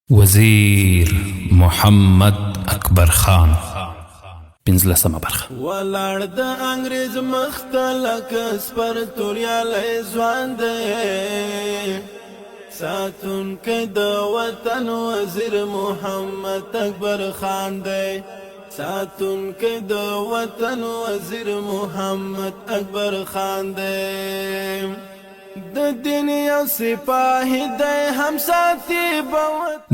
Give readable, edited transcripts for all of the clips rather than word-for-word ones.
وزیر محمد اکبر خان 15مه برخه. ولاړ د انګريز مختلک سپر توریالی ځوان دی، ساتونکی د وطن وزیر محمد اکبر خان دی، ساتونکی د وطن وزیر محمد اکبر خان دی، د دین یو سپاهی دی هم ساتي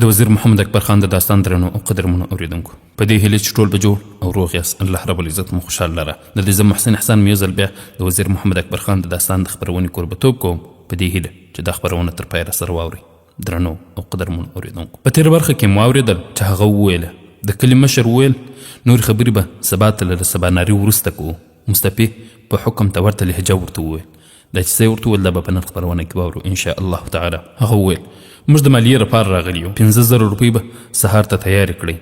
د وزیر محمد اکبر خان د داستان درنو او قدرمنو اوریدونکو، په دې هیله چې ټول به جوړ او روغ یاست، الله رب العزت مو خوشحال لره. د دې زه محسن احسان مې یو ځل بیا د وزیر محمد اکبر خان د داستان د خپرونې کوربتوب کوم، په دې هیله چې دا خپرونه تر پایه راسره واورئ. درنو او قدرمنو اوریدونکو، په تېره برخه کې مو واورېدل چې هغه وویله د کلي مشر وویل نورې خبرې به سبا ته له سباناري وروسته کوو. مصطفی په حکم ته ورته لهجه ورته وویل، دا چې څه ورته وویل دا به په نن خپرونه کې واورو انشاء الله تعالی. هغه وویل موږ د مالیې لپاره راغلي یو، 15,000 روپۍ به سهار ته تیارې کړئ.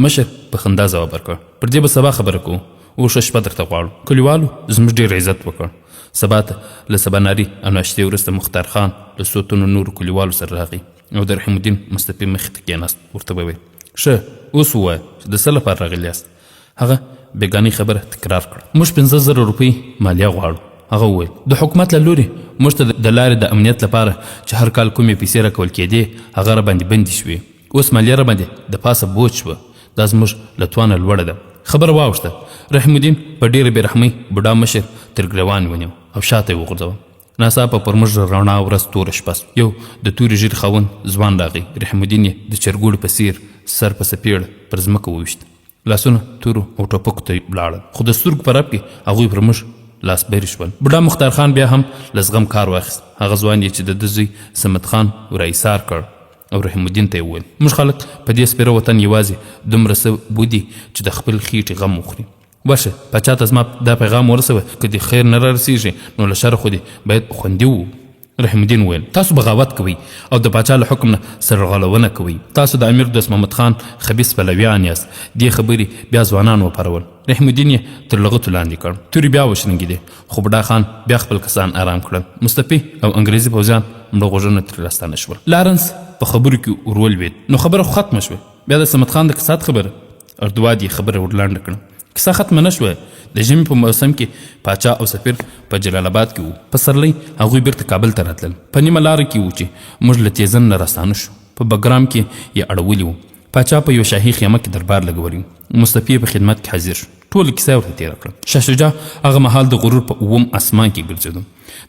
مشر په خندا ځواب ورکړ، پر دې به سبا خبره کوو، اوس ښه شپه درته غواړو. کلیوالو زموږ ډېر عزت وکړ. سبا ته له سباناري او ناشتې وروسته مختار خان له څو تنو نورو کلیوالو سره راغی او د رحیم الدین مصطفی مخې ته کېناست. ورته به ویل ښه اوس ووایه چې د څه لپاره راغلي یاست. هغه بېګانۍ خبره تکرار کړه، موږ 15,000 روپۍ مالیه غواړو. هغه وویل د حکومت له لوري موږ ته د لارې د امنیت لپاره چې هر کال کومې پیسې راکول کېدې هغه راباندې بندې شوې، اوس مالیه راباندې د پاسه بوج شوه، دا زموږ له توانه لوړه ده. خبره واوښته، رحیم الدین په ډېرې بېرحمۍ بوډا مشر تر ګریوان ونیو او شاته یې وغورځوه. ناڅاپه پر موږ رڼا ورځ توره شپه یو د تورې ژیړې خاوند ځوان راغی. رحیم الدین یې د چرګوړي په څېر سر په څپېړه پر ځمکه وویشت، لاسونه تورو او ټوپکو ته ولاړل، خو د سترګو په رپ کې هغوی پر موږ لاس بری شول. بوډا مختار خان بیا هم له زغم کار واخیست. هغه ځوان یې چې د ده زوی صمد خان ورایسار کړ او رحیم الدین ته یې وویل موږ خلک په دې سپېره وطن یوازې دومره څه بودي چې د خپل خېټې غم وخوري. ورشه پاچا ته زما دا پیغام ورسوه که دې خیر نه رارسېږي نو له شره خو دې باید خوندي وو. رحیم الدین وویل تاسو بغاوت کوئ او د پاچا له حکم نه سرغړونه کوئ، تاسو د امیر دوست محمد خان خبیث پلویان یاست. دې خبرې بیا ځوانان وپارول. رحیم الدین یې تر لغتو لاندې کړ، تورې بیا وشرنګېدې، خو بوډا خان بیا خپل کسان آرام کړل. مصطفی او انګریزي پوځیان مړه غوږونه ترې راستانه شول. لارنس په خبرو کې ور ولوېد، نو خبره خو ختمه شوه. بیا د صمد خان د کسات خبره اردواد یې خبره ور لنډه کړه. کیسه ختمه نه شوه. د ژمي په موسم کې پاچا او سفیر په جلال آباد کې وو. په سرلۍ هغوی بیرته کابل ته راتلل. په نیمه لاره کې وو چې موږ له تیزن نه راستانه شو. په بګرام کې یې اړولي وو. پاچا په یو شاهي خیمه کې دربار لګولی، مصطفی په خدمت کې حاضر شو. ټوله کیسه ورته تېره کړه. شاه شجاع هغه مهال د غرور په 9م اسمان کې ګرځېدو.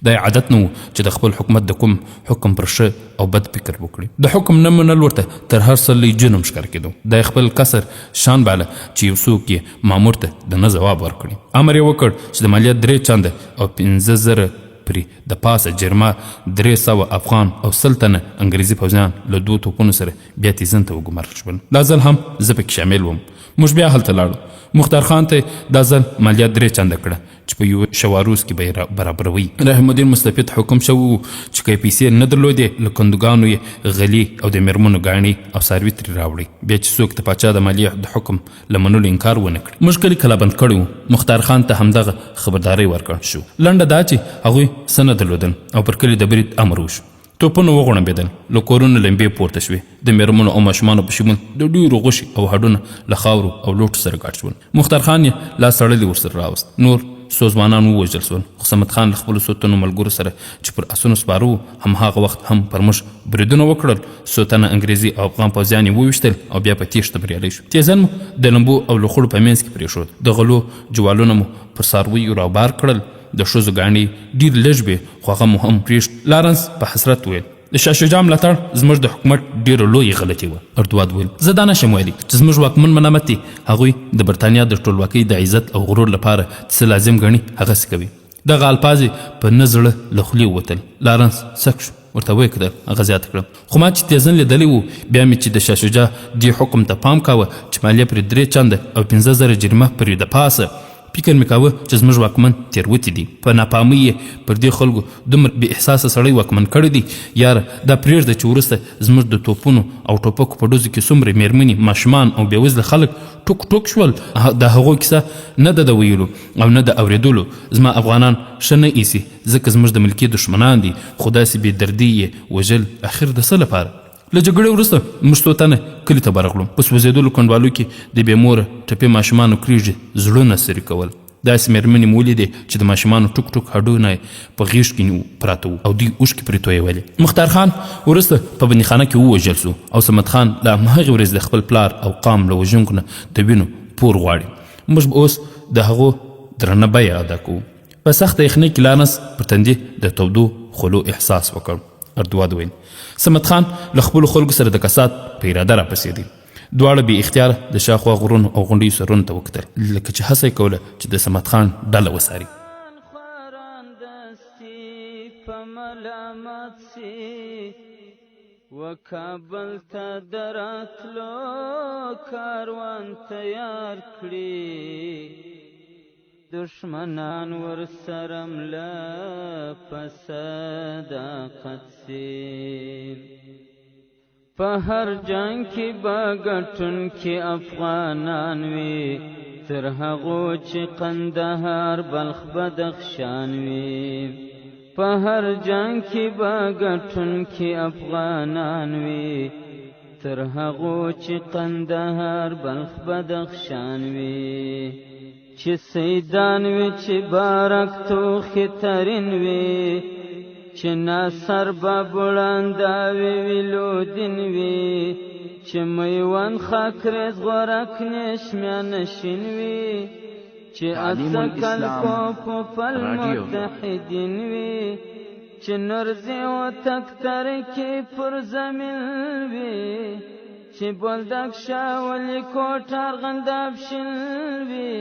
دا یې عادت نه و چې د خپل حکومت د کوم حکم پر ښه او بد فکر وکړي. د حکم نه منل ورته تر هر څه لوی جرم ښکاره کېدو. دا یې خپل کسر شان باله چې یو څوک یې مامور ته د نه ځواب ورکړي. امر یې وکړ چې د مالیه 3 چنده او 15,000 پرې د پاسه جرما 300 افغان او 100 تنه انګریزي پوځیان له 2 توپونو سره بیا تیزن ته وګمارل شول. دا ځل هم زه پکې شامل وم. موږ بیا هلته لاړو. مختار خان ته دا ځل مالیه 3 چنده کړه چې په یو شواروز کې به یې برابروي. رحیم الدین مصطفی ته حکم شوی و چې که یې پیسې نه درلودې له کندوګانو یې غلي او د میرمنو ګاڼې او څاروي ترې راوړئ، بیا چې څوک د پاچا د مالیې د حکم له منلو انکار ونه کړي. موږ کلي کلابند کړی وو. مختار خان ته همدغه خبرداری ورکړل شو. لنډه دا چې هغوی څه نه درلودل او پر کلي د برید امر وشو. توپونه وغړمبېدل، له کورونو لمبې پورته شوې، د میرمنو او ماشومانو په شمول د ډېرو غوښې او هډونه له خاورو او لوټو سره ګډ شول. مختار خان یې لاس تړلی ورسره راوست. نور څو ځوانان ووژل شول، خو صمد خان له خپلو څو تنو ملګرو سره چې پر اسونو سپاره وو همهغه وخت هم پر موږ بریدونه وکړل. څو تنه انګریزي او افغان پوځیان یې وویشتل او بیا په تیښته بریالی شو. تیزن مو د لمبو او لوخړو په منځ کې پرېښود. د غلو جوالونه مو پر څارویو راوبار کړل. د ښځو ګاڼې ډېر لږ وې خو هغه مو هم پرېښت. لارنس په حسرت وویل د شاه شجاع ملاتړ زموږ د حکومت ډېره لویې غلطي وه. اردواد ویل زه دا نشم ویلی چې زموږ واکمن منامت دي هغوی د برټانیا د ټولواکۍ د عزت او غرور لپاره څه لازم ګڼي هغسې کوي. دغه الفاظ په نه زړه له خولې ووتل. لارنس سک شو، ورته ویې کتل. هغه زیاته کړه خو ما چې تیزن لیدلی و بیا مې چې د شاه شجاع دې حکم ته پام کاوه چې مالیه پرې 3 چنده او 15,000 جریمه پرې د پاسه، فکر مې کاوه چې زموږ واکمن تېروتي دي. په ناپامۍ یې پر دې خلکو دومره بې احساسه سړی واکمن کړی دی. یاره دا پرېږده چې وروسته زموږ د توپونو او ټوپکو په ډزو کې څومره میرمنې، ماشومان او بېوزله خلک ټوک ټوک شول. د هغو کیسه نه ده د ویلو او نه د اورېدلو. زما افغانان ښه نه ایسي ځکه زموږ د ملکي دښمنان دي، خو داسې بې دردي یې وژل اخر د څه لپاره؟ له جګړې وروسته موږ څو تنه کلي ته برغلو. په سوځېدلو کنډوالو کې د بې موره ټپې ماشومانو کریږي زړونه سري کول. داسې مېرمنې مې ولیدې چې د ماشومانو ټوک ټوک هډونه یې په غېږ کې پراته وو او دوی اوښکې پرې تویولې. مختار خان وروسته په بندیخانه کې ووژل سو او صمد خان له همهغې ورځې د خپل پلار او قام له وژونکو نه د وینو پور غواړي. موږ به اوس د هغو درنه بیه ادا کوو. په سخته یخنۍ کې لانس پر تندي د تودو خولو احساس وکړ. اردواد ویل صمد خان له خپلو خلکو سره د کسات په اراده راپسېدی. دواړه بې اختیاره د شاخوا غرونو او غونډیو سرونو ته وکتل لکه چې هڅه یې کوله چې د صمد خان ډله وساري. وکابل ته دراتلو کاروان تیار کړي دشمنان ورسره مله په صداقت سي. په هر جنگ کې به ګټونکي افغانان وي تر هغو چې قندهار بلخ بدخشان وي. په هر جنگ کې به ګټونکي افغانان وي تر هغو چې قندهار بلخ بدخشان وي. چې سیدان وي چې بارک توخې ترین وي چې ناصر به بلنداوي ویلودین وي چې میوند خاکریز غورک نشمیا نشین وي چې اڅکل کو پل متحدین وي چې نرزي و تکتر کې پر زمین وي چې بولدک شاولی کوټ ارغنداب شین وي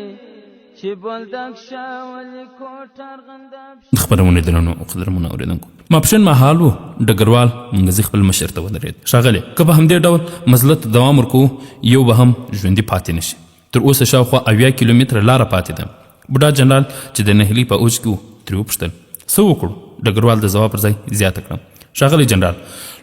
چې بولدک شاولی کوټ ارغنداب شین. خبرونه درنو او قدرمنو اوریدونکو ماپښین مهال و ډګروال منګزي خپل مشر ته ودرېد. ښاغلی که په همدې ډول مزلت دوام ورکوو یو به هم ژوندي پاتې نشي. تر اوسه شاوخوا 80 کیلومتره لاره پاتې ده. بوډا جنرال چې د نهلي په اوج کې و ترې وپوښتل څه وکړو؟ ډګروال د ځواب پر ځای زیاته کړه ښاغلی جنرال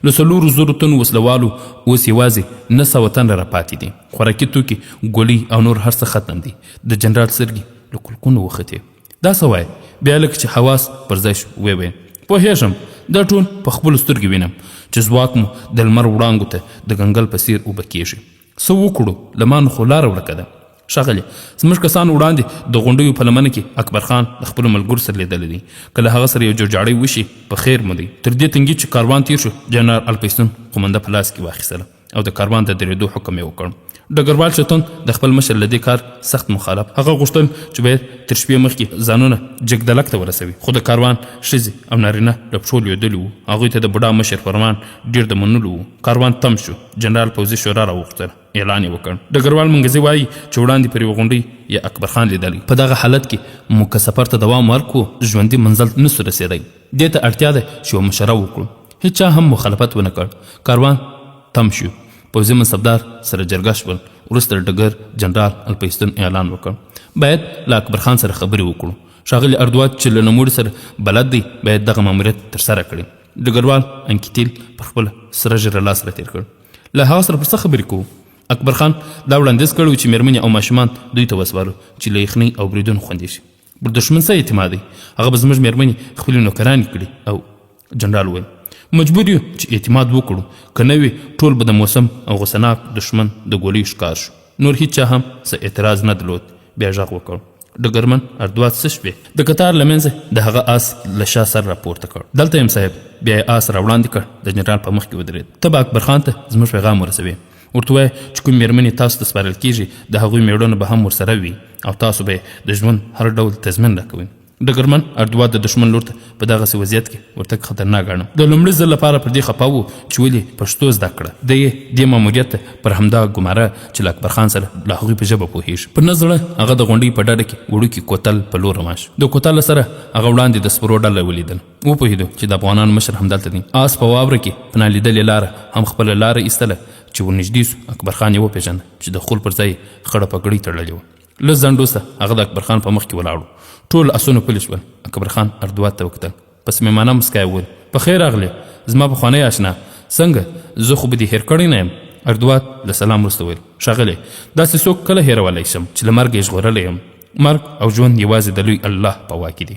له 400 تنو وسلوالو اوس یوازې 900 تنه را پاتې دي. خوراکي توکي ګولۍ او نور هر څه ختم دي. د جنرال سترګې له کلکونو وختې. دا څه وایې؟ بیا لکه چې حواس پر ځای شو ویې ویل پوهېږم دا ټول په خپلو سترګې وینم چې ځواک مو د لمر وړانګو ته د ګنګل په څېر اوبه کېږي. څه وکړو؟ له ما نه خو لاره ورکه ده. ښاغلی زموږ کسان وړاندې د غونډیو په لمنه کې اکبر خان د خپلو ملګرو سره لیدلی دي. که له هغه سره یو جوړجاړی وشي په خیر مو دی. تر دې تنګي چې کاروان تیر شو جنرال الپیستون قومنده په لاس کې واخیستله او د کاروان د درېدو حکم یې وکړ. ډګروال شتون د خپل مشر له دې کار سخت مخالف. هغه غوښتل چې باید تر شپې مخکې ځانونه جګدلک ته ورسوي خو د کاروان ښځې او نارینه له پښو لوېدلي وو. هغوی ته د بوډا مشر فرمان ډېر د منلو وو. کاروان تم شو. جنرال پوځي شورا راوغوښتله. اعلان یې وکړ. ډګروال منګزي وایي چې وړاندې پر یوه غونډۍ یا اکبر خان لیدلی. په دغه حالت کې موږ که سفر ته دوام ورکړو ژوندي منزل نسو رسېدی. دې ته اړتیا ده چې یوه مشره وکړو. هېچا هم مخالفت ونه کړ. کاروان تم شو. پوځي منصبدار سره جرګه شول. وروسته ډګر جنرال الپیستون اعلان وکړ باید له اکبر خان سره خبرې وکړو. ښاغلي اردواد چې له نوموړي سره بلد دی باید دغه ماموریت ترسره کړي. ډګروال انکیتیل پر خپله سره ژیره لاس راتېر کړ. له هغه سره پر څه خبرې کوو؟ اکبر خان دا وړاندیز کړی و چې مېرمنې او ماشومان دوی ته وسپارو چې له یخنۍ او بریدونو خوندي شي. پر دښمن څه اعتماد دی؟ هغه به زموږ مېرمنې خپلې نوکرانې کړي. او جنرال وویل مجبور یو چې اعتماد وکړو که نه وي ټول به د موسم او غوسناک دښمن د ګولیو ښکار شو. نور هیچا هم څه اعتراض نه درلود. بیا غږ وکړ ډګرمن اردواد څه شوې؟ د کتار له منځه د هغه آس له شا سر راپورته کړ. دلته یم صاحب. بیا یې آس راوړاندې کړ. د جنرال په مخ کې ودرېد. ته به اکبر خان ته زموږ پیغام ورسوې. ورته ووایه چې کوم مېرمنې تاسو ته سپارل کېږي د هغوی میړونه به هم ورسره وي او تاسو به د ژوند هر ډول تضمین راکوئ. ډګرمن اردواد د دښمن لور ته په دغسې وضعیت کې ورتګ خطرناک ګاڼه. د لومړي ځل لپاره پر دې خفه و چې ولې پښتو زده کړه. د یې دې ماموریت ته پر همدغه ګماره چې له اکبر خان سره له هغوی په ژبه پوهېږي. پر نه زړه هغه د غونډۍ په ډډه کې وړوکي کوتل په لور روان شو. د کوتل سره هغه وړاندې د سپرو ډله ولیدل. وپوهېدو چې د افغانانو مشر همدلته دی. آس په واوره کې په نالیدلې لاره هم خپله لاره ایستله چې ورنږدې سو. اکبر خان یې وپېژنده چې د خول پر ځای خړه پګړۍ تړلې وه. لږ ځنډ وروسته هغه د اکبر خان په مخ کې ولاړ و. ټول اسونه پلي شول. اکبر خان اردواد ته وکتل. په صمیمانه مسکا یې وویل په خیر راغلې زما پخوانی اشنا څنګه زه خو به دې هېر کړی نه یم. اردواد له سلام وروسته ویل ښاغلی داسې څوک کله هېرولی شم چې له مرګه یې ژغورلی یم. مرګ او ژوند یوازې د لوی الله په واک کې دی.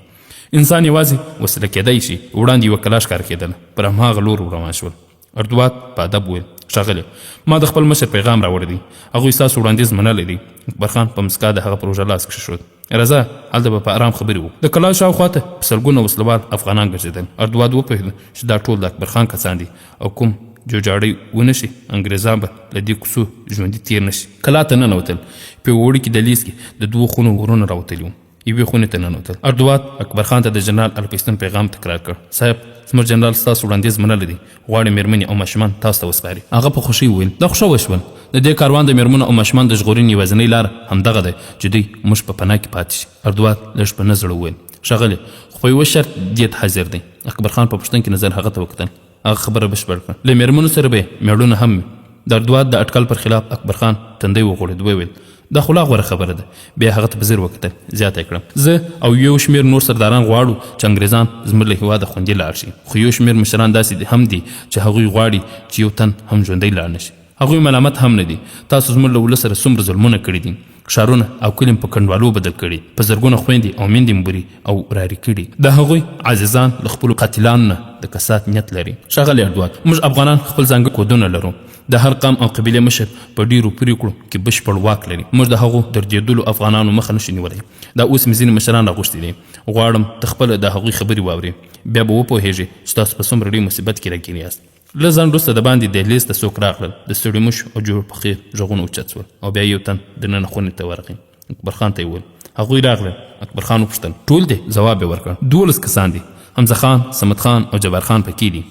انسان یوازې وسله کېدی شي. وړاندې یوه کلا ښکاره کېدله. پر هماغه لور روان شول. اردوات په ادب وویل ښاغلی ما د خپل مشر پیغام راوړی دی هغوی ستاسو وړاندیز منلی دی. اکبرخان په مسکا د هغه پروژه لاس کښېښود. راځه هلته به په ارام خبرې وو. د کلا شاوخواته په سلګونه وسلوال افغانان ګرځېدل. اردواد وپوهېده چې دا ټول د اکبرخان کسان دي او کوم جوجاړی ونه شي انګریزان به له دې کوڅو ژوندي تیر نه شي. کلا ته ننوتل. په یوه وړوکي دهلیز کې د 2 خونو ورونه راوتلي وو. یوې خونې ته ننوتل. اردواد اکبرخان ته د جنرال الفیستون پیغام تکرار کړ. صاحب زموږ جنرال ستاسو وړاندیز منلی دی غواړي مېرمنې او ماشومان تاسو ته وسپاري. هغه په خوښۍ وویل دا خو ښه وشول. د دې کاروان د مېرمنو او ماشومان د ژغورنې یوازینۍ لاره همدغه ده چې دوی موږ په پناه کې پاتې شي. اردواد لږ په نه زړه وویل ښاغلی خو په یوه شرط دې ته حاضر دی. اکبرخان په پوښتنکي نظر هغه ته وکتل. هغه خبره بشپړ کړه. له مېرمنو سره به مېړونه هم د اردواد د اټکل پر خلاف اکبرخان تندی وغوړېد. وویل دا خو لا غوره خبره ده. بیا هغه ته په ځیر وکتل. زیاته یې کړه زه او یو شمېر نور سرداران غواړو چې انګریزان زموږ له هېواده خوندي لاړ شي خو یو شمېر مشران داسې هم دي چې هغوی غواړي چې یو تن هم ژوندی لاړ نه شي. هغوی ملامت هم نه دي. تاسو زموږ له ولس سره څومره ظلمونه کړي دي. ښارونه او کلي په کنډوالو بدل کړي. په زرګونه خویندې او میندې مبري او راري کړي. د هغوی عزیزان له خپلو قاتلانو نه د کسات نیت لري. ښاغلی اردواد موږ افغانان خپل ځانګړي کودونه لرو. د هر قام او قبیلې مشر په ډیرو پریکړو کې بشپړ واک لري. موږ د هغو دردېدلو افغانانو مخه نشو نیولی. دا اوس مې ځینې مشران راغوښتي دي. غواړم ته خپله د هغوی خبرې واورې. بیا به وپوهېږې چې تاسو په څومره ډېر مصیبت کې راګیر یاست. له ځان وروسته د باندې دهلیز ته څوک راغلل. د ستړي مشو او جوړ پخې غږونه اوچت شول او بیا یو تن دننه خونې ته ورغی. اکبرخان ته یې وویل هغوی راغلل. اکبرخان وپوښتل ټول دي؟ ځواب یې ورکړ 12 کسان دي. حمزه خان، صمد خان او جبار خان پکې دي.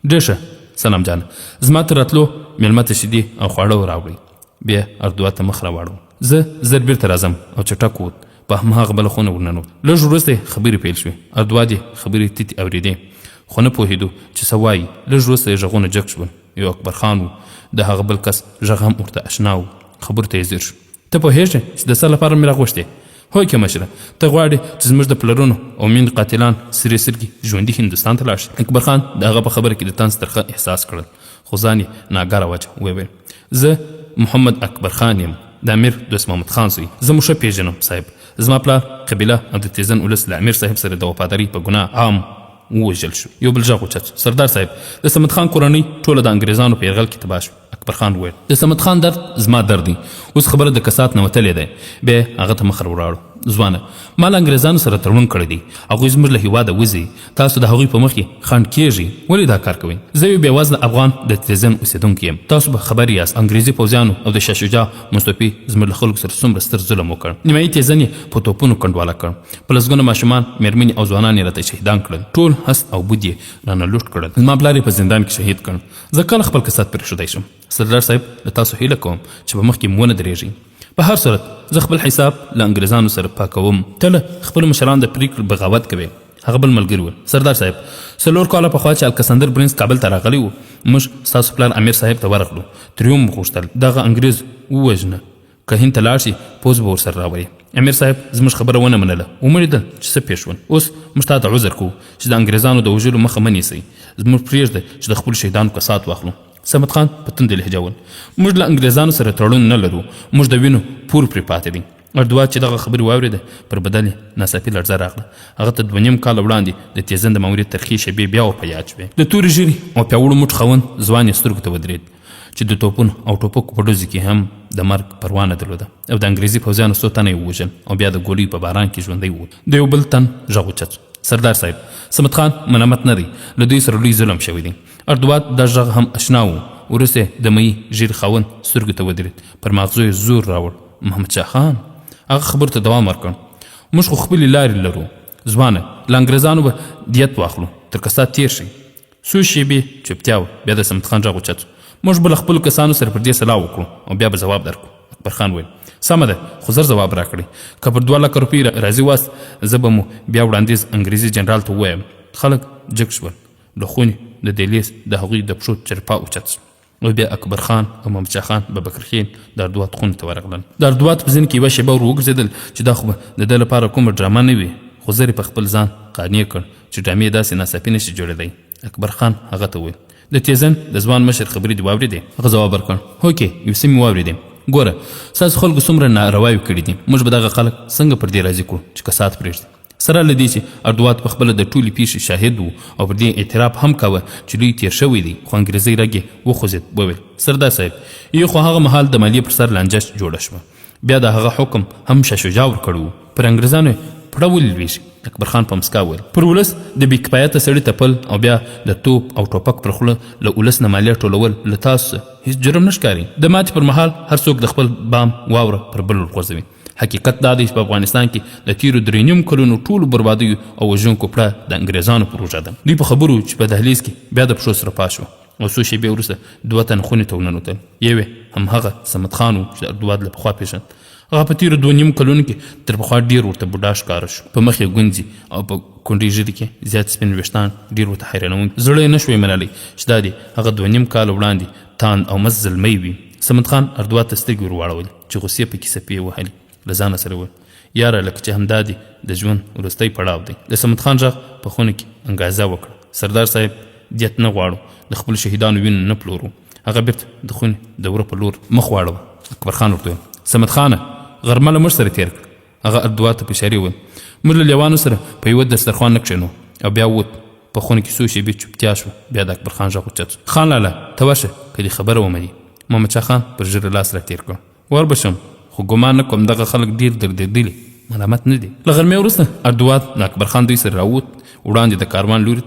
ډېر ښه سلام جان زما تر راتلو مېلمه ته شیدې او خواړه راوړئ. بیا اردواد ته مخ راواړو. زه زر بیرته راځم او چټک ووت. په هماغه بله خونه ورننوت. لږ وروسته خبرې پیل شوې. اردواد یې خبرې تیتې اورېدې خو نه پوهېدو چې څه وایي. لږ وروسته یې غږونه جګ شول. یو اکبرخان و. د هغه بل کس غږ هم ورته اشنا و. خبرو ته یې ځیر شو. ته پوهېږې چې د څه لپاره مې راغوښتې؟ هوی که مشره ته غواړې چې زموږ د پلرونو او میندو قاتلان سرې سترګې ژوندي هندوستان ته لاړ شي. اکبرخان د هغه په خبره کې د طنز ترخه احساس کړل خو ځان یې ناګاره وجه وویل زه محمد اکبرخان یم د امیر دوست محمد خان زوی. زه مو ښه پیژنم صاحب. زما پلار قبیله او د تیزن ولس له امیر صاحب سره د وفادارۍ په ګناه عام ووژل شو. یو بل غږ اوچت شو. سردار صاحب د صمد خان کورنۍ ټوله د انګریزانو په یرغل کې تباه شو. اکبرخان وویل د صمد خان درد زما درد دی. اوس خبره د کسات نه وتلې ده. بیا هغه ته مخ وراړو. ځوانه ما له انګریزانو سره تړون کړی دی. هغوی زموږ له هېواده وځي. تاسو د هغوی په مخ کې خنډ کیږئ. ولې دا کار کوئ؟ زه یو بېوزله افغان د تیزن اوسېدونکی یم. تاسو به خبر یاست انګریزي پوځیانو او د شاه شجاع مصطفی زموږ له خلکو سره څومره ستر ظلم وکړ. نیمایي تیزن یې په توپونو کنډواله کړ. په لسګونه ماشومان مېرمنې او ځوانان یې راته شهیدان کړل. ټول هست او بود یې رانه لوټ کړل. زما پلار یې په زندان کې شهید کړ. زه کله خپل کسات پرېښودی شم. سردار صاحب له تاسو هیله کوم چې په مخکې مو ونه درېږئ. په هر صورت زه خپل حساب له انګریزانو سره پاکوم. ته له خپلو مشرانو د پرېکړې بغاوت کوې. هغه بل ملګري وویل سردار صاحب 4 کاله پخوا چې الکسندر برنس کابل ته راغلی و موږ ستاسو پلار امیر صاحب ته ورغلو. ترې یې وغوښتل دغه انګریز ووژنه که هند ته لاړ شي پوځ به ورسره راولي. امیر صاحب زموږ خبره ونه منله. ومولیدل چې څه پېښ شول. اوس موږ تا ته عذر کوو چې د انګریزانو د وژلو مخه مه نیسئ. زموږ پرېږده چې د خپلو شهیدانو کسات واخلو. صمد خان په تندې لهجه وویل موږ له انګریزانو سره تړون نه لرو. موږ د وینو پور پرې پاتې دي. اردواد چې دغه خبرې واورېده پر بدن یې ناڅاپي لړزه راغله. هغه ته 2.5 کاله وړاندې د تیزن د ماموریت ترخې شېبې بیا په یاد شوې. د تورې ژیرې او پیاوړو موټ خاوند ځوان یې سترګو ته ودرېد چې د توپونو او ټوپکو په ډزو کې هم د مرګ پروا نه درلوده او د انګریزي پوځیانو 100 تنه یې ووژل او بیا د ګولیو په باران کې ژوندی وو. د یو بل تن غږ اوچت سردار صاحب صمد خان ملامت نه دی. له دوی سره لوی ظلم شوی دی. اردواد دا غږ هم اشنا و. وروسته د مئی ژیر خاوند سترګو ته ودرېد. پر ماغزو یې زور راوړ. محمد شاه خان هغه خبرو ته دوام ورکړ موږ خو خپلې لارې لرو. ځوانه له انګریزانو به دیت واخلو تر کسات تېر شي. څو شېبې چوپتیا وه. بیا د صمد خان غږ اوچت موږ به له خپلو کسانو سره پر دې سلا وکړو او بیا به ځواب درکړو. اکبرخان وویل سمه ده خو زر ځواب راکړئ. که پر 2 لکه روپۍ راضي واست زه به مو بیا وړاندیز انګریزي جنرال ته ووایم. خلک جګ شول. له خونې د دهلیز د هغوی د پښو چرپا اوچت شو او بیا اکبرخان او محمد شاه خان ببکرخېل د اردواد خونې ته ورغلل. د اردواد په ځین کې یوه شېبه ور وګرځېدل چې دا خو به د ده لپاره کومه ډرامه نه وي. خو زر په خپل ځان قانع کړ چې ډرامې داسې ناڅاپي نشي جوړېدی. اکبرخان هغه ته وویل د تیزن د ځوان مشر خبرې دې واورېدې؟ هغه ځواب ورکړ هوکې یو څه مې واورېدې. ګوره ستاسو خلکو څومره نارواوې کړي دي. موږ به دغه خلک څنګه پر دې راضي کړو چې کسات پرېږدي. سره له دې چې اردوات په خپله د ټولې پیښې شاهد و او پر دې اعتراف هم کوه چې لوی تیر شوی دی، خو انګریزي رګ یې وخوځېد. وویل سردار صاحب یو خو هغه مهال د مالیې پر سر لانجه جوړه شوه، بیا د هغه حکم هم شاه شجاع ورکړی و، پر انګریزانو پړه ولوېږي. اکبر خان په مسکا وویل پر ولس د بې کفایته سړي تپل او بیا د توپ او ټوپک پر خوله له ولس نه مالیه ټولول له تاسو هېڅ جرم نه ښکاري. د ماتې پر مهال هر څوک د خپل بام واوره پر بل ورغورځوي. حقیقت دا دی چې په افغانستان کې د تیرو 3.5 کلونو ټولو بربادیو او وژونکو پړه د انګریزانو پر اوږه ده. دوی په خبرو چې په دهلیز کې بیا د پښو سره پاس شو او څو شېبې وروسته 2 تن خونې ته وننوتل. یو یې همهغه صمد خان و چې د اردواد له پخوا پېژند. هغه په تیرو 2.5 کلونو کې تر پخوا ډېر ورته بوډا ښکاره شو، په مخ یې ګونځې او په کونډې ژیرې کې زیات سپین ویښتان ډېر ورته حیرانونکي. زړه یې نه شوی منلی چې دا دی هغه 2.5 کاله وړاندې تاند او مست زلمی وي. صمد خان اردواد ته سترګې ور واړولې چې غوسې پکې څپې وهلې. له ځانه سره وویل یاره لکه چې همدا دی د ژوند وروستی پړاو دی. د صمد خان غږ په خونه کې انګازه وکړه سردار صاحب دیت نه غواړو، د خپلو شهیدانو وینو نه پلورو. هغه بېرته د خونې د وره په لور مخ واړوه. اکبر خان ورته وویل صمد خانه غرمه له موږ سره تېر کړه. هغه اردواد ته په اشارې وویل موږ له لیوانو سره په یوه دسترخوان نه کښېنو او بیا ووت. په خونه کې څو شېبې چوپتیا شوه. بیا د اکبر خان غږ اوچت شو. خان لاله ته ورشه که دې خبره ومني. محمدشاه خان پر ژېره لاس را تېر کړ. ور به شم خو ګمان نه کوم دغه خلک ډېر دردېدلي ملامت نه دي. له غرمې وروسته اردواد د اکبر خان دوی سره راووت. وړاندې د کاروان لوري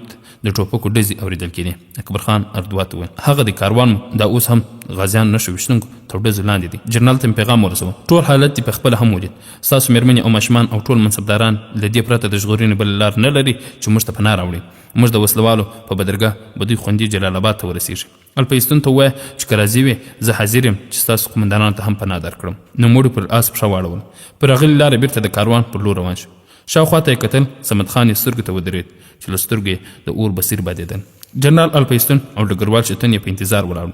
د ټوپکو ډزې اورېدل کېدې. اکبر خان اردواد ته وویل هغه د کاروان دا اوس هم غازیان نښو ویشتونکو تر ډزو لاندې دي. جنرال ته مې پیغام ورسوه ټول حالت دې په خپله هم ولید. ستاسو مېرمنې او ماشومان او ټول منصبداران له دې پرته د ژغورنې بله لار نه لري چې موږ ته پناه راوړي. موږ د وسلوالو په بدرګاه به دوی خوندي جلال آباد ته ورسېږي. الپیستون ته ووایه چې که راضي وې زه حاضر یم چې ستاسو قومندانانو ته هم پناه درکړم. نوموړي پر آس پښه واړول. پر هغلې لارې بېرته د کاروان پر لور روان شو. شاوخوا ته یې کتل. صمد خان یې سترګو ته ودرېد چې له سترګو یې د اور بصیر بادېدل. جنرال الپیستون او ډګروال شیطان یې په انتظار ولاړ.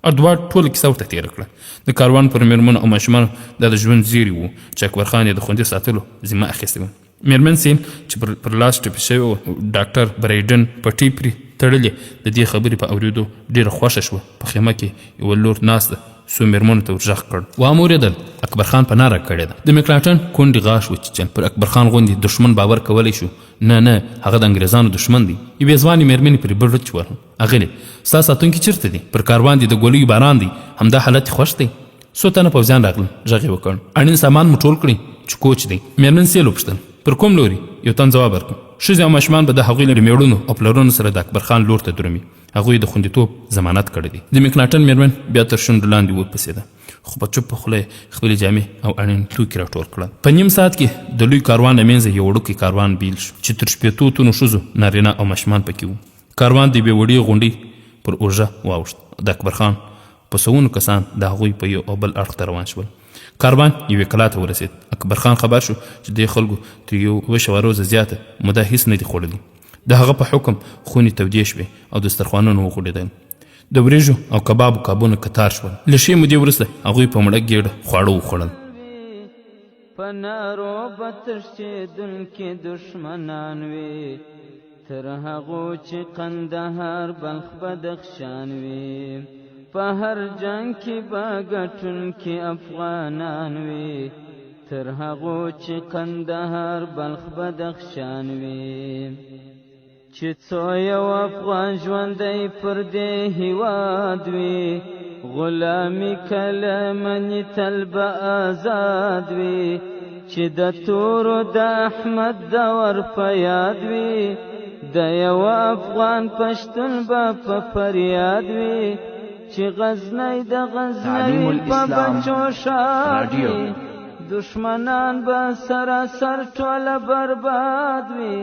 اردواد ټوله کیسه ورته تېره کړه. د کاروان پر مېرمنو او ماشومانو دا د ژوند زیري وو چې اکبر خان یې د خوندي ساتلو ذمه اخیستې وه. مېرمن سین چې پر لاس ټپي شوې وه ډاکټر برایډن پټۍ پرې تړلې د دې خبرې په اورېدو ډېره خوښه شوه. په خیمه کې یوه لور ناسته څو مېرمنو ته ورغږ کړ وام اورېدل اکبر خان پناه راکړې ده. د مکلاټن کونډې غاښ وچیچل. پر اکبر خان غوندې دښمن باور کولی شو نه هغه د انګریزانو دښمن دی. یوې ځوانې مېرمنې پرې بل رچ وهل. اغلې ستا ساتونکي چېرته دي؟ پر کاروان دي د ګولیو باران دی. همدا حالت یې خوښ دی. څو تنه پوځیان راغلل. غږ یې وکړ اړین سامان مو ټول کړئ چې کوچ دی. مېرمن سیل وپوښتل پر کوم لوري؟ یو تن ځواب ورکړ ښځې او ماشومان به د هغوی له مېړونو او پلرونو سره د اکبر خان لور ته درومي. هغوی د خوندیتوب ضمانت کړی دی. د مکناټن مېرمن بیا تر شونډو لاندې وپسېده خو په چوپه خوله یې خپلې جامې او اړین توکي راټول کړل. په نیم ساعت کې د لوی کاروان له منځه یو وړوکی کاروان بیل شو چې تر 80 تنو ښځو نارینه او ماشومان پکې وو. کاروان د یوې وړې غونډۍ پر اوږه واوښت. د اکبر خان په سوونو کسان د هغوی په یو او بل اړخ ته روان شول. کاروان یوې کلا ته ورسېد. اکبر خان خبر شو چې دې خلکو تر 1 روزه زیاته موده هېڅ نه دي خوړلي. د هغه په حکم خونې تودې شوې او دسترخوانونه وغوړېدل. د وریژو او کبابو کابونه کتار شول. له ښې مودې وروسته هغوی په مړه ګېډه خواړه وخوړل. په نارو به تښتېدونکي دښمنان وي تر هغو چې قندهار بلخ بدخشان وي. په هر جنگ کې به ګټونکي افغانان وي تر هغو چې قندهار بلخ بدخشان وي. چې څو یو افغان ژوندی پر دې هیواد وي غلامي کله مني تل به آزاد وي. چې د تورو د احمد دور په یاد وي د یو افغان پښتون به په فریاد وي. چې غزنی د غزنوي په بچو شاد وي دشمنان به سراسر ټوله برباد وي.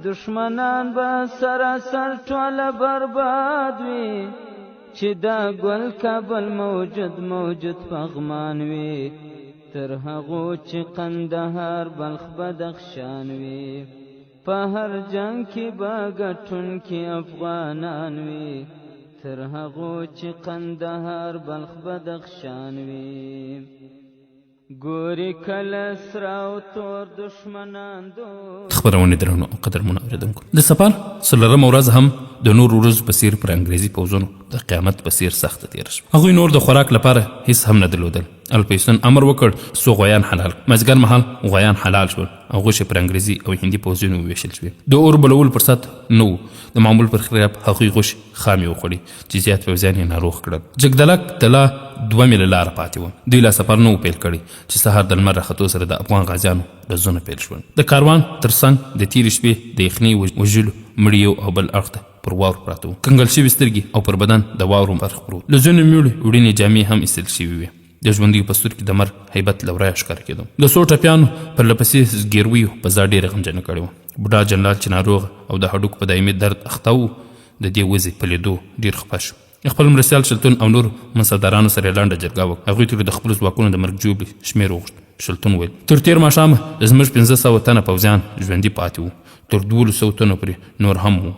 دشمنان به سراسر ټوله برباد وي. چې دا ګل کابل موجود پغمان وي تر هغو چې قندهار بلخ بدخشان وي. په هر جنگ کې به ګټونکي افغانان وي تر هغو چې قندهار بلخ بدخشان وي. ګوري کله سره او تور دشمنان خبرونه درنو او قدرمنو اوریدونکو د سفر څلورمه ورځ هم د نور ورځو په څیر پر انګریزي پوځونو د قیامت په څیر سخته تېره شوه. هغوی نور د خوراک لپاره هیڅ هم نه درلودل. الفیسن امر وکړ څو غویان حلال مازدیګر مهال غویان حلال شول او غوښې پر انګریزي او هندي پوځونو وویشل شوې. د اور بلولو فرصت نه و، د معمول پر خلاف هغوی غوښې خامې وخوړې چې زیات پوځیان یې ناروغ کړل. جګدلک د لا 2 میله لاره پاتې وه. دوی لا سفر نه و پیل کړی چې سهار د لمر راختو سره د افغان غازیانو ډزونه پیل شول. د کاروان تر څنګ د تیرې شپې د یخنۍ وژلو مړي او بل اړخ ته پر واورو پراته وو. کنګل شوي سترګې او پر بدن د واورو برخ پروت. له ځینو میوړې وړینې جامې هم ایستل شوي وې. د ژوندیو په سترګو کې د مرګ هیبت له ورایه ښکاره کېده. د څو ټپیانو پر لپسې زګیرویو په ځا ډېره غمجنه کړې وه. بوډا جنرال چې ناروغ او د هډوکو په دایمي درد اخته و د دې وضع په لیدو ډېر خفه شو. خپل مرستیال شلتون او نور منصبدارانو سره یې لنډه جرګه وکړه. هغوی ته د خپلو ځواکونو د مرګ جوړې شمېر وغوښت. شلتون ویل تر تېر ماښامه زموږ 1500 تنه پوځیان ژوندي پاتې وو، تر 1200 تنو پورې نور هم وو.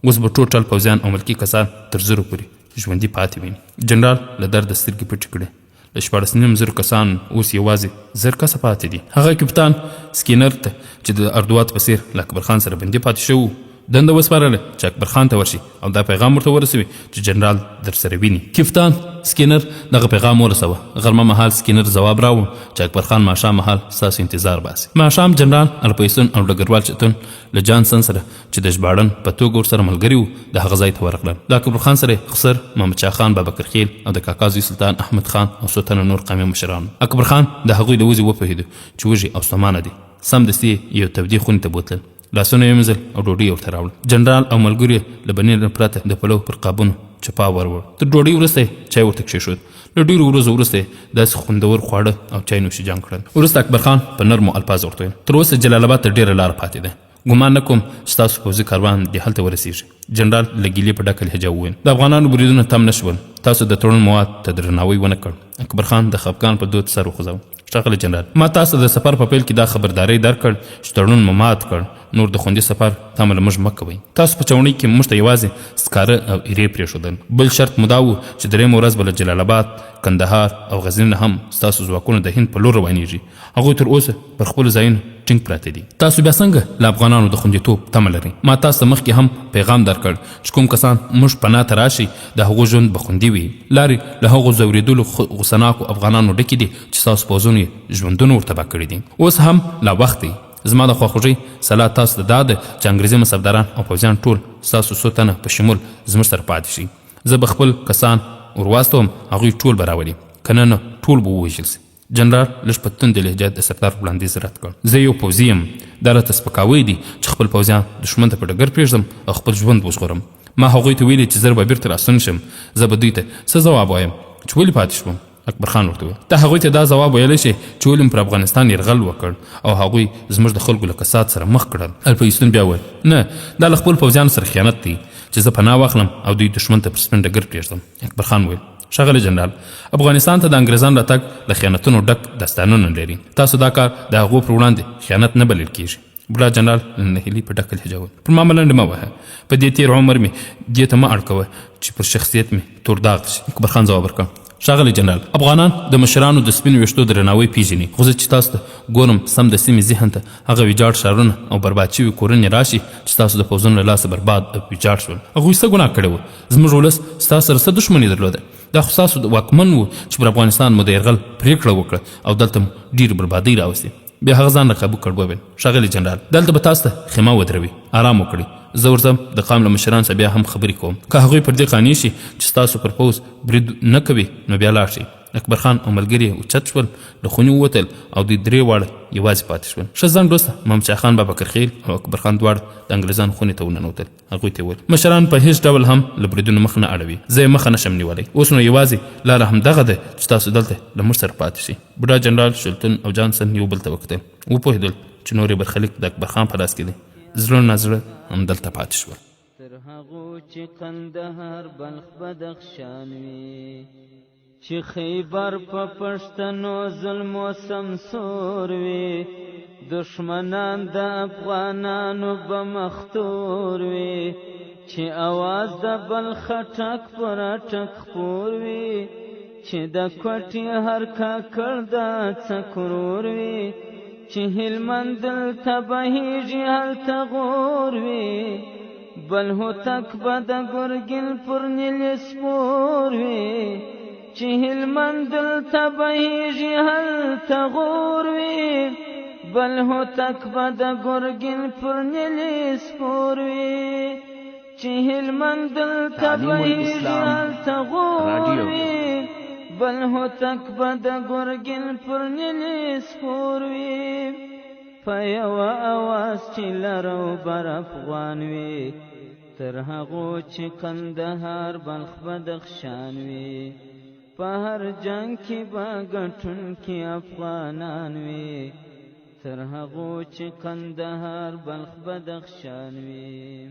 اوس به ټوټل پوځیان او ملکي کسان تر 1000 پورې ژوندي پاتې وي. جنرال له درده سترګې پټې کړې. له 14,500 کسان اوس یوازې 1000 کسه پاتې دي. هغه کپتان سکینر ته چې د اردوات په څېر له اکبر خان سره بندي پاتې شوی دنده وسپارله چې اکبر خان ته ورشي او دا پیغام ورته ورسوي چې جنرال در سره ویني. کپتان سکینر دغه پیغام ورسوه. غرمه مهال سکینر ځواب راوړ چې اکبر خان ماښام مهال ستاسو انتظار باسي. ماښام جنرال الفیسن او ډګروال چتون له جانسن سره چې د ژباړن په توګه ورسره ملګري وو د هغه ځای ته ورغلل. د اکبر خان سره خسر محمد شاه خان بابکر خیل او د کاکا زوی سلطان احمد خان او څو تنه نور قومي مشران. اکبر خان د هغوی د وضع وپوهېدو چې وږي او ستومانه دي. سمدستي یو تودې خونې ته بوتلل. لاسونه یې مینځل او ډوډۍ ورته راوړل. جنرال او ملګري له بنیر نه پرته د پلو پر قابونو چپا ورور. تر ډوډۍ وروسته چای ورته کښېښود. له ډېرو ورځو وروسته داسې خوندور خواړه او چای نوشیجان کړل. وروسته اکبر خان په نرمو الفاظو ورته ویل تر اوسه جلال آباد ته ډېره لاره پاتې ده. ګمان نه کوم چې ستاسو پوځي کاروان دې هلته ورسېږي. جنرال له ګیلې په ډکه لهجه وویل د افغانانو بریدونه تم نه شول. تاسو د تړون مواد ته درناوی ونه کړ. اکبر خان د خفګان په دود سر وخوځاوه. ښاغلی جنرال ما تاسو د سفر په پیل کې دا خبرداری درکړ چې تړون مو مات کړ. نور د خوندي سفر تمه له موږ مه کوئ. تاسو په چوڼۍ کې موږ ته یوازې سکاره او ایرې پرېښودل. بل شرط مو دا و چې درېیمه ورځ به له جلال آباد کندهار او غزني نه هم ستاسو ځواکونه د هند په لور روانېږي. هغوی تر اوسه پر خپلو ځایونو ټینګ پراته دي. تاسو بیا څنګه له افغانانو د خوندیتوب تمه لرئ؟ ما تاسو ته مخکې هم پیغام درکړ چې کوم کسان موږ پناه ته راشي د هغو ژوند به خوندي وي. لارې له هغو ځورېدلو غوسناکو افغانانو ډکې دي چې ستاسو پوځونو یې ژوندونه ورته تباه کړي دي. اوس هم لا وخت دی. زما د خواخوږۍ سلا تاسو ته دا ده چې انګریزي منصبداران او پوځیان ټول ستاسو 100 تنه په شمول زموږ سره پاتې شي. زه به خپل کسان ورواستوم، هغوی ټول به راولي، که نه ټول به ووژل شي. جنرال لږ په تندې لهجه د سردار وړاندیز رد کړ. زه یو پوځي یم، دا راته سپکاوی دی چې خپل پوځیان دښمن ته په ډګر پرېږدم او خپل ژوند وژغورم. ما هغوی ته ویلي چې زر به بیرته راستون شم. زه به دوی ته څه ځواب وایم چې ولې پاتې شوم؟ اکبر خان ورته وویل ته هغوی ته دا ځواب ویلی شي چې ولې پر افغانستان یرغل وکړ او هغوی زموږ د خلکو له کسات سره مخ کړل. الفیستون بیا وویل نه، دا له خپلو پوځیانو سره خیانت دی چې زه پناه واخلم او دوی دښمن ته پر سپین ډګر پرېږدم. اکبر خان وویل ښاغلی جنرال، افغانستان ته د انګریزانو راتګ له خیانتونو ډک داستانونه لري. تاسو دا کار د هغو پر وړاندې خیانت نه بلل کېږي. بوډا جنرال له نهیلي په ډکه لهجه وویل پر ما ملنډې مه وهه، په دې تېر عمر مې دې ته مه اړ کوه چې پر شخصیت مې تور داغ شي. اکبر خان ځواب ورکړ ښاغلی جنرال، افغانان د مشرانو د سپینو ویښتو درناوی پیژني، خو زه چې تاسو ته ګورم سمدستي مې ذهن ته هغه ویجاړ ښارونه او برباد شوي کورنې راشي چې تاسو د پوځونو له لاسه برباد او ویجاړ شول. هغوی څه ګناه کړې وه؟ زموږ ولس ستاسو سره څه دښمني درلوده؟ دا خو ستاسو واکمن و چې پر افغانستان مو د یرغل پرېکړه وکړه او دلته مو ډېرې بربادۍ راوستې. بیا هغه ځان راقابو کړ وویل ښاغلی جنرال، دلته به تاسو ته خیمه ودروي، آرام وکړئ. زه ورځم د قام له مشرانو سره بیا هم خبرې کوم. که هغوی پر دې قانع شي چې ستاسو پر پوځ برید نه کوي نو بیا لاړ شئ. اکبر خان او ملګري اوچت شول، له خونې ووتل او دوی درې واړه یوازې پاتې شول. ښه ځنډ وروسته محمد شاه خان بابکر خیل او اکبر خان دواړه د انګریزانو خونې ته وننوتل. هغوی ته وویل مشران په هیڅ ډول هم له بریدونو مخ نه اړوي، زه یې مخه نشم نیولی. اوس نو یوازې لاره همدغه ده چې تاسو دلته له موږ سره پاتې شئ. بوډا جنرال شلتون او جانسن یو بل ته وکتل، وپوهېدل چې نور یې برخلیک د اکبر خان په لاس کې دی. زړه نازړه همدلته پاتې شول. تر هغو چې قندهار بلخ بدخشان وي، چې خیبر په پښتنو ظلم و سمسور وي، دشمنان د افغانانو به مختور وي، چې اواز د بلخ ټک پر ټک خپور وي، چې د کوټې هر کاکړ د څکرور وي، چې هلمند دلته بهیږي هلته غور وي، بل هوتک به د ګرګین پر نیل سپور وي، چې هلمند دلته بهیږي هلته غور وي بل هوتک به د ګرګین پر نیلي سپور وي چې هلمند دلته بهیږي هلته غور وي بل هوتک به د ګرګین پر نیلي سپور وي په یوه اواز چې لرو بر افغان وي تر هغو چې کندهار بلخ بدخشان وي په هر جنگ کې به ګټونکي افغانان وي تر هغو چې کندهار بلخ بدخشان وي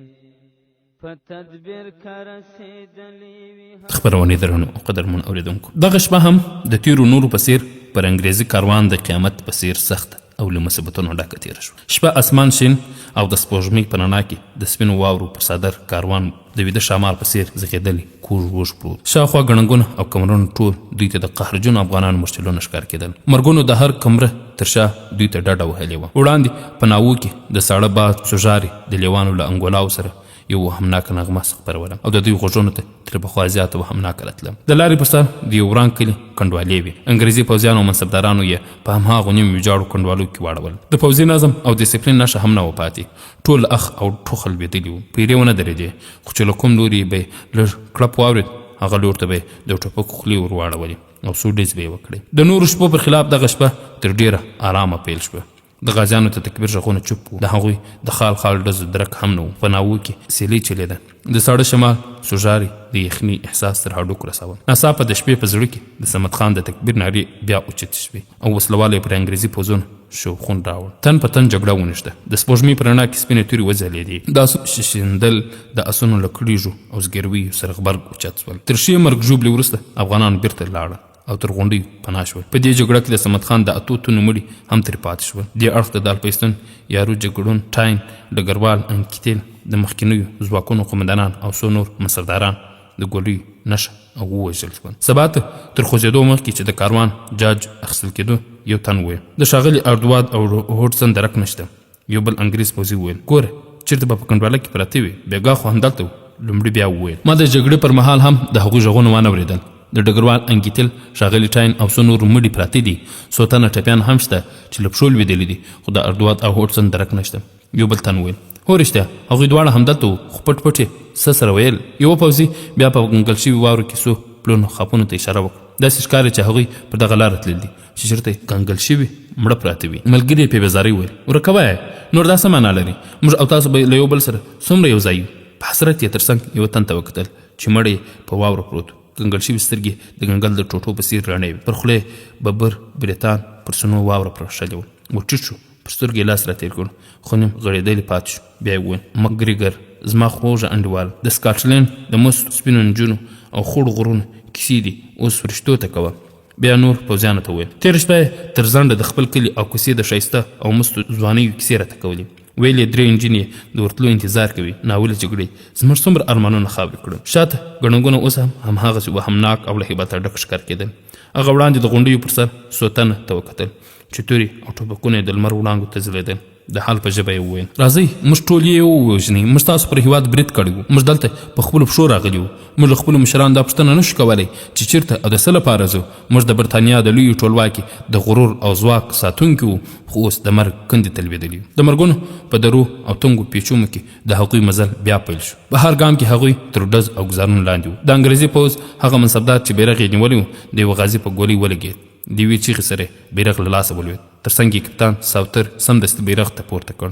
په تدبیر که رسېدلي وي خپرونې درنو او قدرمنو اورېدونکو دغه شپه هم د تیرو نورو په څېر پر انګریزي کاروان د قیامت په څېر سخته او له مصیبتونو ډکه تېره شوه شپه اسمان شین او د سپوږمۍ په رڼا کې د سپینو واورو پر څادر کاروان د ویده شمال په څېر زغېدلی کوږ وږ پروت شاوخوا ګڼنګونه او کمرونه ټول دوی ته د قهرجنو افغانانو مورچلونه ښکار کېدل مرګونو د هر کمره تر شا دوی ته ډډه وهلې وه وړاندې په ناوو کې د ساړه باد سوژارې د لیوانو له انګولاو سره یو وهمناکه نغمه خپروله او د دوی غوږونو ته تر پخوا زیاته وهمناکه راتله د لارې پر سر د یو وران کلي کنډوالې وې انګریزي پوځیانو او منصبدارانو یې په هماغو نیم ویجاړو کنډوالو کې واړول د پوځي نظم او ډسپلین نښه هم نه وه پاتې ټول اخ او ټوخل لوېدلي وو پیرې ونه درېدې خو چې له کوم لوري به یې لږ کړپ واورېد هغه لور ته به یې د ټوپکو خولې ور واړولې او څو ډز به یې وکړې د نورو شپو پر خلاف دغه شپه تر ډېره آرامه پیل شوه د غازیانو ته تکبیر غږونه چوپ وو د هغوی د خال خال ډزو درک هم نه و په ناوو کې سیلۍ چلېده د ساړه شمال سوژارې د یخني احساس تر هډوکو رساوه ناڅاپه د شپې په زړه کې د صمد خان د تکبیر نارې بیا اوچتې شوې او وسلواله یې پر انګریزي پوځونو شوخون راوړ تن په تن جګړه ونښته د سپوږمۍ په رڼا کې سپینې تورې وځلېدې د اسونو ششندل د اسونو له کړیږو او زګرویو سره غبرګ اوچت شول تر ښې مرګ ژوبلې وروسته افغانان بیرته لاړل او تر غونډیو پناه شول په دې جګړه کې د صمد خان د اتو تنو مړي هم ترې پاتې شول دې اړخ د دالپیستون یارو جګړون ټاین ډګروال انکیتل د مخکینیو ځواکونو قومندانان او څو نور مصرداران د ګولیو نښه او ووژل شول سبا ته تر خوځېدو مخکې چې د کاروان جاج اخیستل کېدو یو تن وویل د ښاغلي اردواد او هوډسن درک نشته یو بل انګریز پوځي وویل ګوره چېرته به په کنډواله کې پراته وي بېګا خو همدلته لومړي بیا وویل ما د جګړې پر مهال هم د هغوی غږونه وانه اورېدل د ډګروال انګیتل ښاغلي ټاین او څو نور مړي پراته دي څو تنه ټپیان هم شته چې له پښو لوېدلي دي خو د اردواد او هوډسن درک نشته یو بل تن وویل هو رښتیا هغوی دواړه همدلته وو خو پټ پټ یې څه سره ویل یوه پوځي بیا په کنګل شوي واورو کې څو پلونو خاپونو ته اشاره وکړه داسې ښکاري چې هغوی پر دغه لاره تللي دي چې چېرته یې کنګل شوي مړه پراته وي ملګري یې په بېزارۍ وویل ورکه وایه نور دا څه معنا لري موږ او تاسو به له یو بل سره څومره یو ځای یو په حسرت یې تر څنګ یوه تن ته وکتل چې مړی یې په واورو پروت کنګل شوي سترګې د ګنګل د ټوټو په څېر رڼې وې پر خوله یې ببر بریتان پر سنو واوره پرښلې وه وټیټ شو پر سترګې یې لاس راتېر کړو خو نیم غړېدلی پاتې شو بیا یې وویل مکګریګر زما خوږه انډیوال د سکاټلینډ د مستو سپینو نجونو او خوړو غرونو کیسې دي اوس فرشتو ته کوه بیا نور پوځیانو ته وویل تېره شپه یې تر ځنډه د خپل کلي او کوڅې د ښایسته او مستو ځوانیو کیسې راته کولې ویل یې درې انجین یې د ورتلو انتظار کوي ناولې جګړې زموږ څومره ارمانونه خاورې کړو شاته ګڼنګونه اوس هم هماغسې وهمناک او له هیبته ډک ښکار کېدل هغه وړاندې د غونډیو پر سر څو تنه ته وکتل چې تورې او ټوپکونه یې د لمر وړانګو ته ځلېدل د حال په ژبه یې وویل راځئ موږ ټول یې ووژنئ موږ ستاسو پر هېواد برید کړی وو موږ دلته په خپلو پښو راغلي وو موږ له خپلو مشرانو دا پوښتنه نشو کولی چې چېرته او د څه لپاره ځو موږ د برټانیا د لویو ټولواکي د غرور او ځواک ساتونکي وو خو اوس د مرګ کندې ته لوېدلي یو د مرګونو په درو او تنګو پیچومو کې د هغوی مزل بیا پیل شو په هر ګام کې هغوی تر ډز او ګزارونو لاندې وو د انګریزي پوځ هغه منصبدار چې بیرغ یې نیولی وو د یوه غازي په ګولۍ ولګېد د یوې چیغې سره بیرغ له لاسه ولوېد تر څنګ یې کپتان ساوتر سمدستي بیرغ ته پورته کړ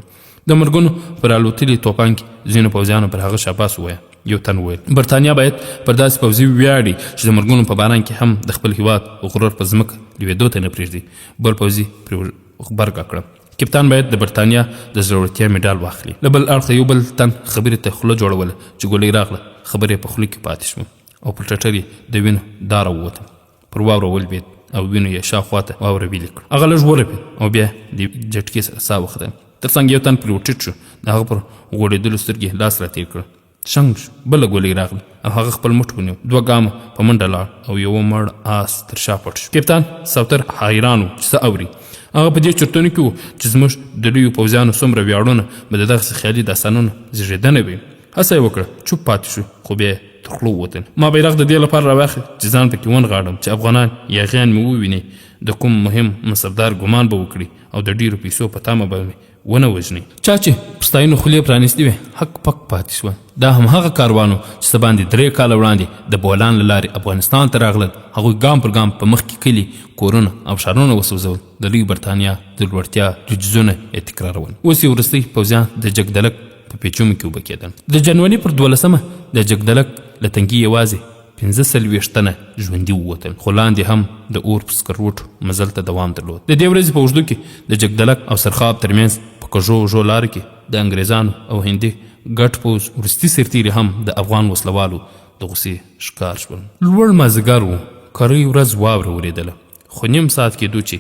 د مرګونو پر الوتلي توپان کې ځینو پوځیانو پر هغه شاباس ووایه یو تن وویل برټانیا باید پر داسې پوځي ویاړي چې د مرګونو په باران کې هم د خپل هېواد غرور په ځمکه لوېدو ته نه پرېږدي بل پوځي پرې غبرګه کړه کپتان باید د برټانیا د زړورتیا مډال واخلي له بل اړخه یو بل تن خبرې ته خوله جوړوله چې ګولۍ راغله خبرې په خوله کې پاتې شوه او پر ټټر یې د وینو داره ووته پر واوره ولوېد او وینو یې شاوخوا ته واوره ویلې کړه هغه لږ ورپېد او بیا د جټکې سره ساه وخته تر څنګ یو تن پرې وټیټ شو د هغه پر غوړېدلو سترګې لاس راتېر کړه شنګ شو بله ګولۍ راغله او هغه خپل مټ ونیو دوه ګامه په منډه لاړ او یوه مړ آس تر شا پټ شو کپتان ساوتر حیران و چې څه اوري هغه په دې چرتونو کې و چې زموږ د لویو پوځیانو څومره ویاړونه به د دغسې خیالي داستانونو زېږېدنه وي هڅه یې وکړه چوپ پاتې شو خو بیا تر خوله ووتل. ما بیرغ د دې لپاره راواخیست چې ځان پکې ونغاړم چې افغانان یاغیان مې وویني، د کوم مهم منصبدار ګمان به وکړي او د ډېرو پیسو په تمه به مې ونه وژني. چا چې پر ستاینو خولې پرانیستې وې حق پک پاتې شول. دا همهغه کاروان و چې څه باندې 3 کاله وړاندې د بولان له لارې افغانستان ته راغلل. هغوی ګام پر ګام په مخکې کلي، کورونه او ښارونه وسوځول، د لوی برټانیا د لوړتیا جوجزونه یې تکرارول. اوس یې وروستۍ پوځیان د جګدلک په پیچومو کې اوبه کېدل. د جنوري پر 12مه د جګدلک له تنګي یوازې 45 تنه ژوندي ووتل، خو لاندې هم د اور په سکروټو مزل ته دوام درلود. د دې ورځې په اوږدو کې د جګدلک او سرخاب ترمنځ په کږو لارو کې د انګریزانو او هندي ګډ پوځ وروستي سرتیري هم د افغان وسلوالو د غصې ښکار شول. لوړ مازدیګر و، کرۍ ورځ واوره ورېدله، خو نیم ساعت کېدو چې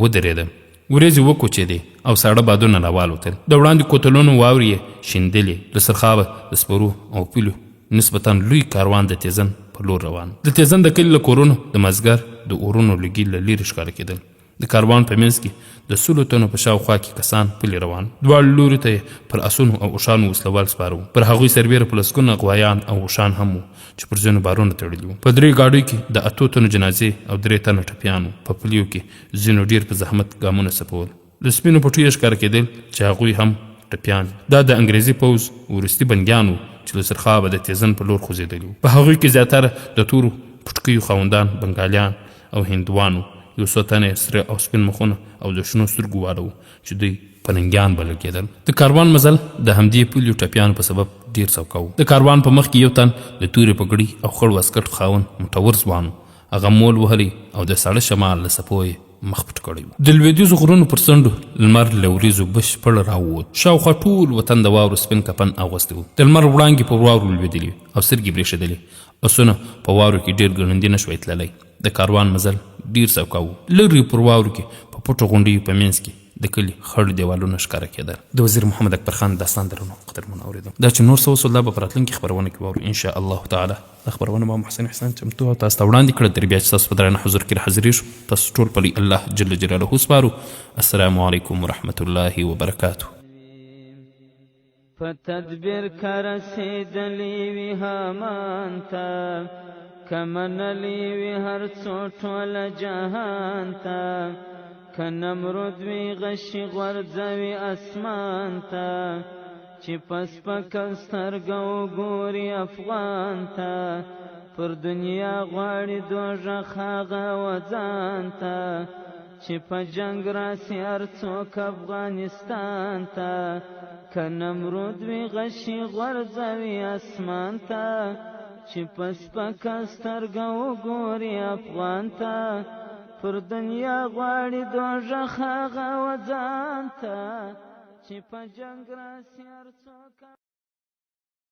ودرېده. ورېځې وکوچېدې او ساړه بادونه راوالوتل. د وړاندې کوتلونو واورې یې شیندلې. د سرخابه د سپرو او پیلو نسبتا لوی کاروان د تیزن په لور روان. د تیزن د کلي له کورونو د مازدیګر د اورونو لږي له لرې ښکاره کېدل. د کاروان په منځ کې د 100 تنو په شاوخوا کې کسان پلي روان. دواړو لوري ته یې پر اسونو او اوښانو وسلوال سپاره وو. پر هغوی سربیره په لسګونه غوایان او اوښان هم وو چې پر ځینو بارونه تړلي وو. په 3 ګاډیو کې د 8 تنو جنازې او 3 تنه ټپیان وو. په پلیو کې ځینو ډېر په زحمت ګامونه څپول. د سپینو پټو یې ښکاره کېدل چې هغوی هم ټپیان. دا د انګریزي پوځ وروستي بندیان وو چې له سرخابه د تیزن په لور خوځېدلي وو. په هغوی کې زیاتره د تورو پټکیو خاوندان، بنګالیان او هندوان وو. یو څو تنه سره او سپین مخونه او د شنو سترګو واله وو چې دوی پننګیان بلل کېدل. د کاروان مزل د همدې پولیو ټپیانو په سبب ډېر څوکه و. د کاروان په مخ کې یو تن د تورې پګړۍ او خړ واسکټ خاوند مټور ځوان و. هغه مول وهلی او د ساړه شمال له څپو یې مخ پټ کړی و. د لوېدیځو غرونو پر څنډو لمر له وریځو بشپړ راووت. شاوخوا ټول وطن د واورو سپین کفن اغوستی و. د لمر وړانګې پر واورو لوېدلې او سترګې برېښېدلې. اسونه په واورو کې ډېر ګړندي نه شوی تللی. د کاروان مزل ډېر څوکه و. لرې پر واورو کې په پټو غونډیو په منځ کې د کلي خړ دیوالونه ښکاره کېدل. د وزیر محمد اکبر خان داستان درنو قدرمنو اورېدونکو، دا چې نور څه وسول دا به په راتلونکي خپرونه کې واورو ان شاء الله تعالی. دا خپرونه ما محسن احسان چمتو او تاسو ته وړاندې کړه. تر بیا چې تاسو په درانه حضور کې حاضرې شو، تاسو ټول په الله جل جلاله سپارو. السلام علیکم ورحمة الله وبرکاته. په تدبیر که رسېدلې وي هامان ته، که منلې وي هر څو ټوله جهان ته، که نمرود وي غشي غورځوي اسمان ته، چې په سپکه سترګه وګوري افغان ته، پر دنیا غواړي دوژخ هغه وځان ته، چې په جنګ راسي هر څوک افغانستان ته، که نمرود وي غشي غورځوي اسمان ته، چې په سپکه سترګه وګوري افغان ته، پر دنیا غواړي دوژخ هغه وځان ته، چې په جنګ راسي هر څوک